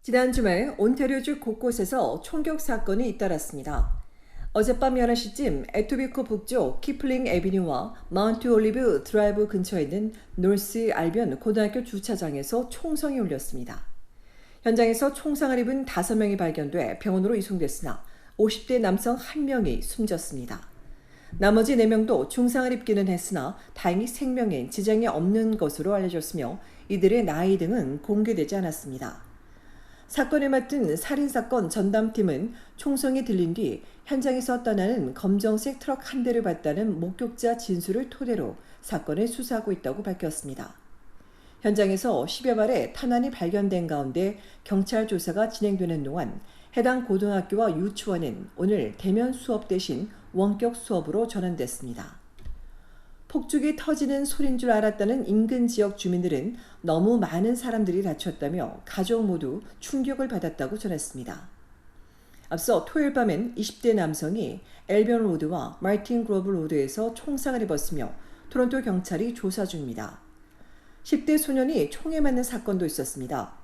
지난 주말 온타리오주 곳곳에서 총격 사건이 잇따랐습니다. 어젯밤 11시쯤 에토비코 북쪽 키플링 애비뉴와 마운트 올리브 드라이브 근처에 있는 노스 알비언 고등학교 주차장에서 총성이 울렸습니다. 현장에서 총상을 입은 5명이 발견돼 병원으로 이송됐으나 50대 남성 1명이 숨졌습니다. 나머지 4명도 중상을 입기는 했으나 다행히 생명에 지장이 없는 것으로 알려졌으며 이들의 나이 등은 공개되지 않았습니다. 사건을 맡은 살인사건 전담팀은 총성이 들린 뒤 현장에서 떠나는 검정색 트럭 한 대를 봤다는 목격자 진술을 토대로 사건을 수사하고 있다고 밝혔습니다. 현장에서 10여 발의 탄환이 발견된 가운데 경찰 조사가 진행되는 동안 해당 고등학교와 유치원은 오늘 대면 수업 대신 원격 수업으로 전환됐습니다. 폭죽이 터지는 소린 줄 알았다는 인근 지역 주민들은 너무 많은 사람들이 다쳤다며 가족 모두 충격을 받았다고 전했습니다. 앞서 토요일 밤엔 20대 남성이 엘비언 로드와 마틴 그로브 로드에서 총상을 입었으며 토론토 경찰이 조사 중입니다. 10대 소년이 총에 맞는 사건도 있었습니다.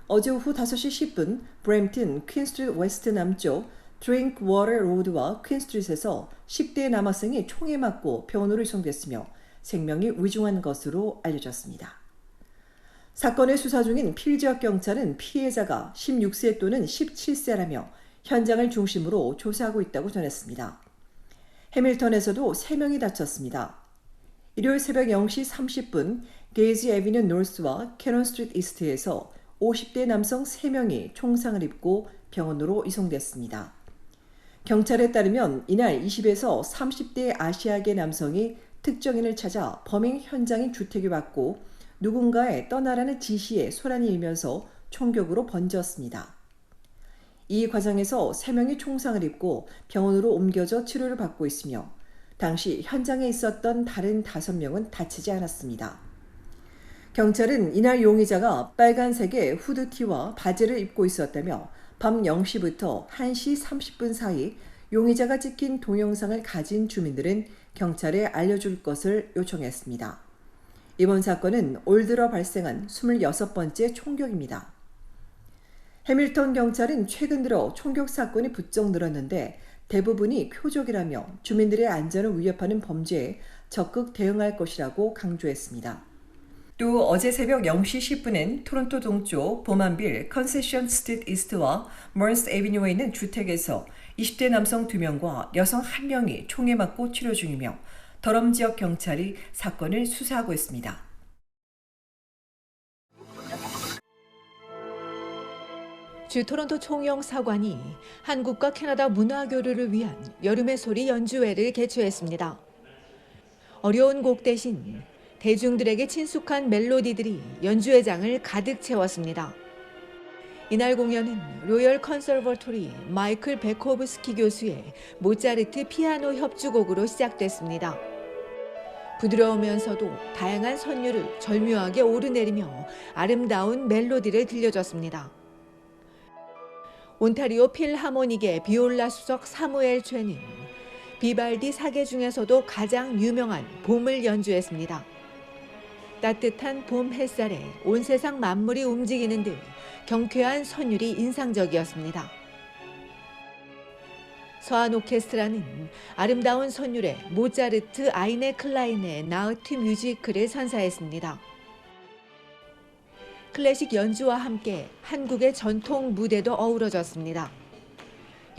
어제 오후 5시 10분 브램튼 퀸스트리트 웨스트 남쪽 드링크 워터 로드와 퀸스트리트에서 10대 남학생이 총에 맞고 병원으로 이송됐으며 생명이 위중한 것으로 알려졌습니다. 사건을 수사 중인 필 지역 경찰은 피해자가 16세 또는 17세라며 현장을 중심으로 조사하고 있다고 전했습니다. 해밀턴에서도 3명이 다쳤습니다. 일요일 새벽 0시 30분 게이지 애비뉴 노스와 캐논 스트리트 이스트에서 50대 남성 3명이 총상을 입고 병원으로 이송됐습니다. 경찰에 따르면 이날 20에서 30대 아시아계 남성이 특정인을 찾아 범행 현장인 주택에 왔고 누군가의 떠나라는 지시에 소란이 일면서 총격으로 번졌습니다. 이 과정에서 3명이 총상을 입고 병원으로 옮겨져 치료를 받고 있으며 당시 현장에 있었던 다른 5명은 다치지 않았습니다. 경찰은 이날 용의자가 빨간색의 후드티와 바지를 입고 있었다며 밤 0시부터 1시 30분 사이 용의자가 찍힌 동영상을 가진 주민들은 경찰에 알려줄 것을 요청했습니다. 이번 사건은 올 들어 발생한 26번째 총격입니다. 해밀턴 경찰은 최근 들어 총격 사건이 부쩍 늘었는데 대부분이 표적이라며 주민들의 안전을 위협하는 범죄에 적극 대응할 것이라고 강조했습니다. 또 어제 새벽 0시 10분엔 토론토 동쪽 보만빌 컨세션 스트리트 이스트와 머스 애비뉴에 있는 주택에서 20대 남성 2명과 여성 1명이 총에 맞고 치료 중이며 더럼 지역 경찰이 사건을 수사하고 있습니다. 주 토론토 총영 사관이 한국과 캐나다 문화교류를 위한 여름의 소리 연주회를 개최했습니다. 어려운 곡 대신 대중들에게 친숙한 멜로디들이 연주회장을 가득 채웠습니다. 이날 공연은 로열 컨서버토리 마이클 베코브스키 교수의 모차르트 피아노 협주곡으로 시작됐습니다. 부드러우면서도 다양한 선율을 절묘하게 오르내리며 아름다운 멜로디를 들려줬습니다. 온타리오 필하모닉의 비올라 수석 사무엘 최는 비발디 사계 중에서도 가장 유명한 봄을 연주했습니다. 따뜻한 봄 햇살에 온 세상 만물이 움직이는 듯 경쾌한 선율이 인상적이었습니다. 서한 오케스트라는 아름다운 선율의 모차르트 아이네 클라인의 나우트 뮤지크를 선사했습니다. 클래식 연주와 함께 한국의 전통 무대도 어우러졌습니다.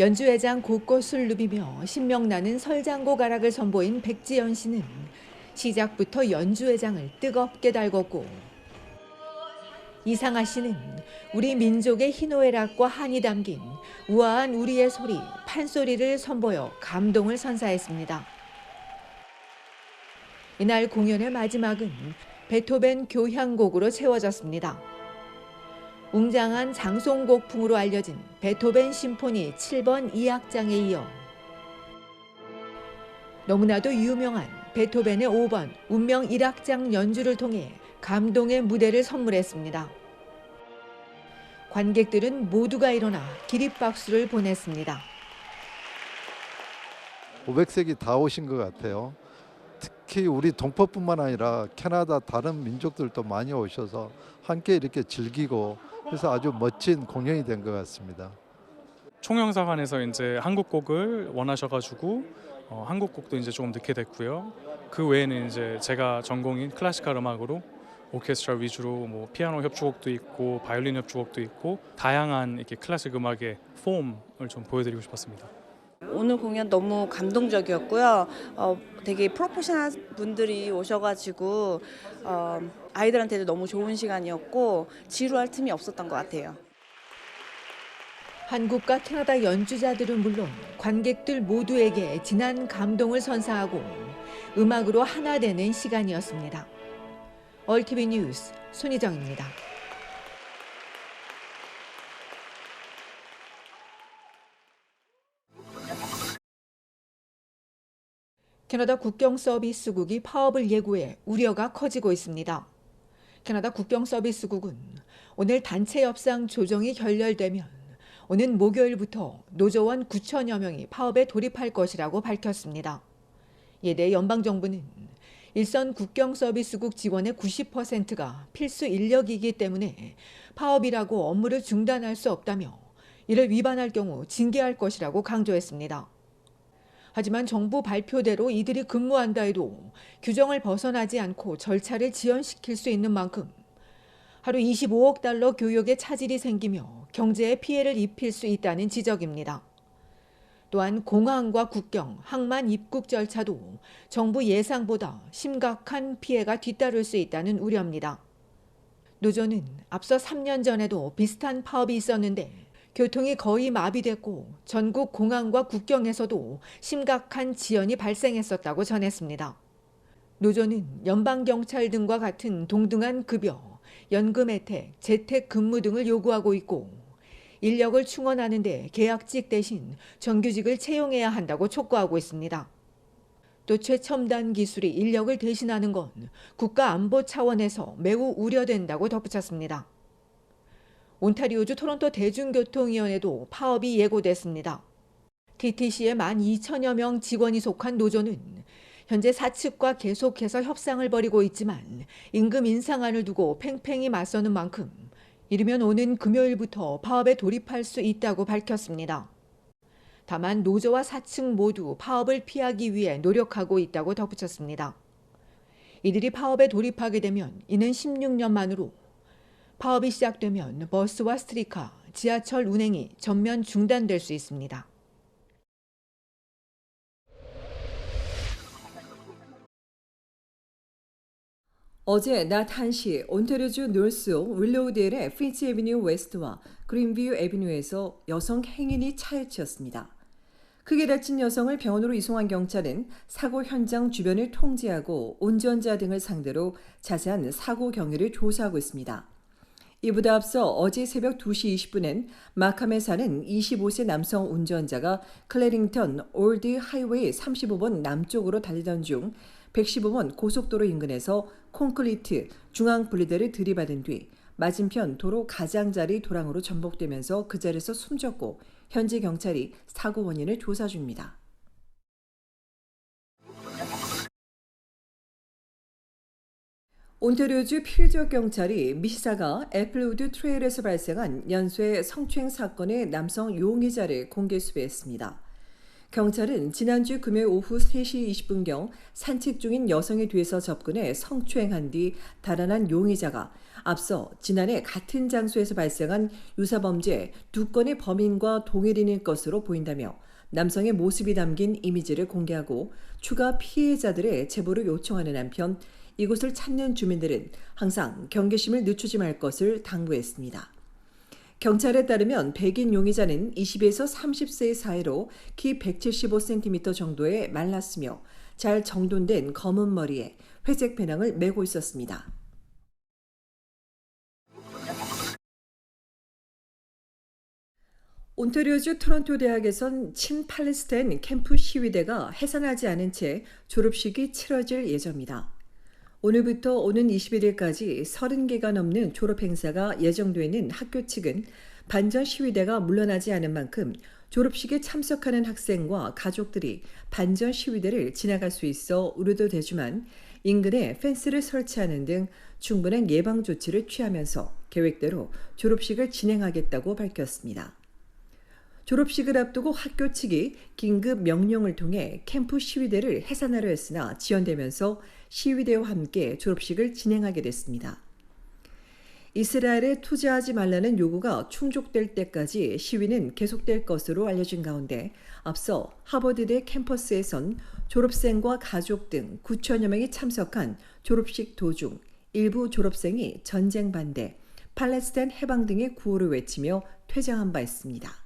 연주회장 곳곳을 누비며 신명나는 설장고 가락을 선보인 백지연 씨는 시작부터 연주회장을 뜨겁게 달궜고 이상아 씨는 우리 민족의 희노애락과 한이 담긴 우아한 우리의 소리, 판소리를 선보여 감동을 선사했습니다. 이날 공연의 마지막은 베토벤 교향곡으로 채워졌습니다. 웅장한 장송곡풍으로 알려진 베토벤 심포니 7번 2악장에 이어 너무나도 유명한 베토벤의 5번 운명 1악장 연주를 통해 감동의 무대를 선물했습니다. 관객들은 모두가 일어나 기립박수를 보냈습니다. 500색이 다 오신 것 같아요. 특히 우리 동포뿐만 아니라 캐나다 다른 민족들도 많이 오셔서 함께 이렇게 즐기고 그래서 아주 멋진 공연이 된 것 같습니다. 총영사관에서 이제 한국 곡을 원하셔가지고 한국 곡도 이제 조금 넣게 됐고요. 그 외에는 이제 제가 전공인 클래시컬 음악으로 오케스트라 위주로 뭐 피아노 협주곡도 있고 바이올린 협주곡도 있고 다양한 이렇게 클래식 음악의 폼을 좀 보여드리고 싶었습니다. 오늘 공연 너무 감동적이었고요. 되게 프로페셔널 분들이 오셔가지고 아이들한테도 너무 좋은 시간이었고 지루할 틈이 없었던 것 같아요. 한국과 캐나다 연주자들은 물론 관객들 모두에게 진한 감동을 선사하고 음악으로 하나 되는 시간이었습니다. 얼티비 뉴스 손희정입니다. 캐나다 국경서비스국이 파업을 예고해 우려가 커지고 있습니다. 캐나다 국경서비스국은 오늘 단체 협상 조정이 결렬되면 오는 목요일부터 노조원 9천여 명이 파업에 돌입할 것이라고 밝혔습니다. 이에 대해 연방정부는 일선 국경서비스국 직원의 90%가 필수 인력이기 때문에 파업이라고 업무를 중단할 수 없다며 이를 위반할 경우 징계할 것이라고 강조했습니다. 하지만 정부 발표대로 이들이 근무한다 해도 규정을 벗어나지 않고 절차를 지연시킬 수 있는 만큼 하루 25억 달러 교역에 차질이 생기며 경제에 피해를 입힐 수 있다는 지적입니다. 또한 공항과 국경, 항만 입국 절차도 정부 예상보다 심각한 피해가 뒤따를 수 있다는 우려입니다. 노조는 앞서 3년 전에도 비슷한 파업이 있었는데 교통이 거의 마비됐고 전국 공항과 국경에서도 심각한 지연이 발생했었다고 전했습니다. 노조는 연방경찰 등과 같은 동등한 급여, 연금 혜택, 재택근무 등을 요구하고 있고 인력을 충원하는 데 계약직 대신 정규직을 채용해야 한다고 촉구하고 있습니다. 또 최첨단 기술이 인력을 대신하는 건 국가 안보 차원에서 매우 우려된다고 덧붙였습니다. 온타리오주 토론토 대중교통위원회도 파업이 예고됐습니다. TTC의 12,000여 명 직원이 속한 노조는 현재 사측과 계속해서 협상을 벌이고 있지만 임금 인상안을 두고 팽팽히 맞서는 만큼 이르면 오는 금요일부터 파업에 돌입할 수 있다고 밝혔습니다. 다만 노조와 사측 모두 파업을 피하기 위해 노력하고 있다고 덧붙였습니다. 이들이 파업에 돌입하게 되면 이는 16년 만으로 파업이 시작되면 버스와 스트리카, 지하철 운행이 전면 중단될 수 있습니다. 어제 낮 1시 온타리오주 노스오 윌로우데일의 피치 애비뉴 웨스트와 그린뷰 애비뉴에서 여성 행인이 차에 치였습니다. 크게 다친 여성을 병원으로 이송한 경찰은 사고 현장 주변을 통제하고 운전자 등을 상대로 자세한 사고 경위를 조사하고 있습니다. 이보다 앞서 어제 새벽 2시 20분엔 마캄에 사는 25세 남성 운전자가 클래링턴 올드 하이웨이 35번 남쪽으로 달리던 중 115번 고속도로 인근에서 콘크리트 중앙 분리대를 들이받은 뒤 맞은편 도로 가장자리 도랑으로 전복되면서 그 자리에서 숨졌고 현지 경찰이 사고 원인을 조사 중입니다. 온타리오주 필지역 경찰이 미시사가 애플우드 트레일에서 발생한 연쇄 성추행 사건의 남성 용의자를 공개 수배했습니다. 경찰은 지난주 금요일 오후 3시 20분경 산책 중인 여성의 뒤에서 접근해 성추행한 뒤 달아난 용의자가 앞서 지난해 같은 장소에서 발생한 유사범죄 2건의 범인과 동일인일 것으로 보인다며 남성의 모습이 담긴 이미지를 공개하고 추가 피해자들의 제보를 요청하는 한편 이곳을 찾는 주민들은 항상 경계심을 늦추지 말 것을 당부했습니다. 경찰에 따르면 백인 용의자는 20에서 30세의 사이로 키 175cm 정도에 말랐으며 잘 정돈된 검은 머리에 회색 배낭을 메고 있었습니다. 온타리오주 토론토 대학에선 친팔레스타인 캠프 시위대가 해산하지 않은 채 졸업식이 치러질 예정입니다. 오늘부터 오는 21일까지 30개가 넘는 졸업 행사가 예정되어 있는 학교 측은 반전 시위대가 물러나지 않은 만큼 졸업식에 참석하는 학생과 가족들이 반전 시위대를 지나갈 수 있어 우려도 되지만 인근에 펜스를 설치하는 등 충분한 예방 조치를 취하면서 계획대로 졸업식을 진행하겠다고 밝혔습니다. 졸업식을 앞두고 학교 측이 긴급 명령을 통해 캠프 시위대를 해산하려 했으나 지연되면서 시위대와 함께 졸업식을 진행하게 됐습니다. 이스라엘에 투자하지 말라는 요구가 충족될 때까지 시위는 계속될 것으로 알려진 가운데 앞서 하버드대 캠퍼스에선 졸업생과 가족 등 9천여 명이 참석한 졸업식 도중 일부 졸업생이 전쟁 반대, 팔레스타인 해방 등의 구호를 외치며 퇴장한 바 있습니다.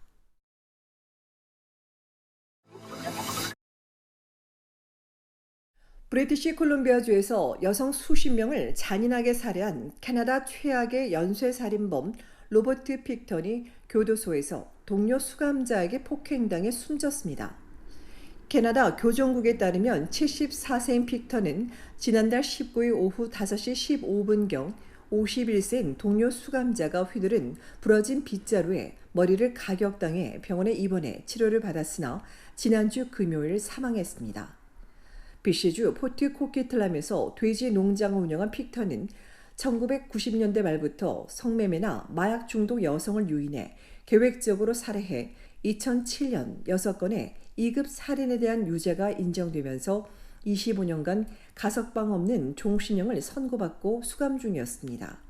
브리티시 콜룸비아주에서 여성 수십 명을 잔인하게 살해한 캐나다 최악의 연쇄살인범 로버트 픽턴이 교도소에서 동료 수감자에게 폭행당해 숨졌습니다. 캐나다 교정국에 따르면 74세인 픽턴은 지난달 19일 오후 5시 15분경 51세인 동료 수감자가 휘두른 부러진 빗자루에 머리를 가격당해 병원에 입원해 치료를 받았으나 지난주 금요일 사망했습니다. BC주 포트 코키틀람에서 돼지 농장을 운영한 픽턴은 1990년대 말부터 성매매나 마약 중독 여성을 유인해 계획적으로 살해해 2007년 6건의 2급 살인에 대한 유죄가 인정되면서 25년간 가석방 없는 종신형을 선고받고 수감 중이었습니다.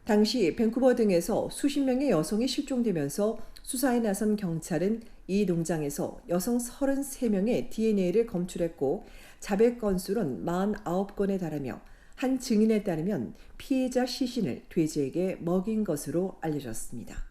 당시 밴쿠버 등에서 수십 명의 여성이 실종되면서 수사에 나선 경찰은 이 농장에서 여성 33명의 DNA를 검출했고 자백 건수는 49건에 달하며 한 증인에 따르면 피해자 시신을 돼지에게 먹인 것으로 알려졌습니다.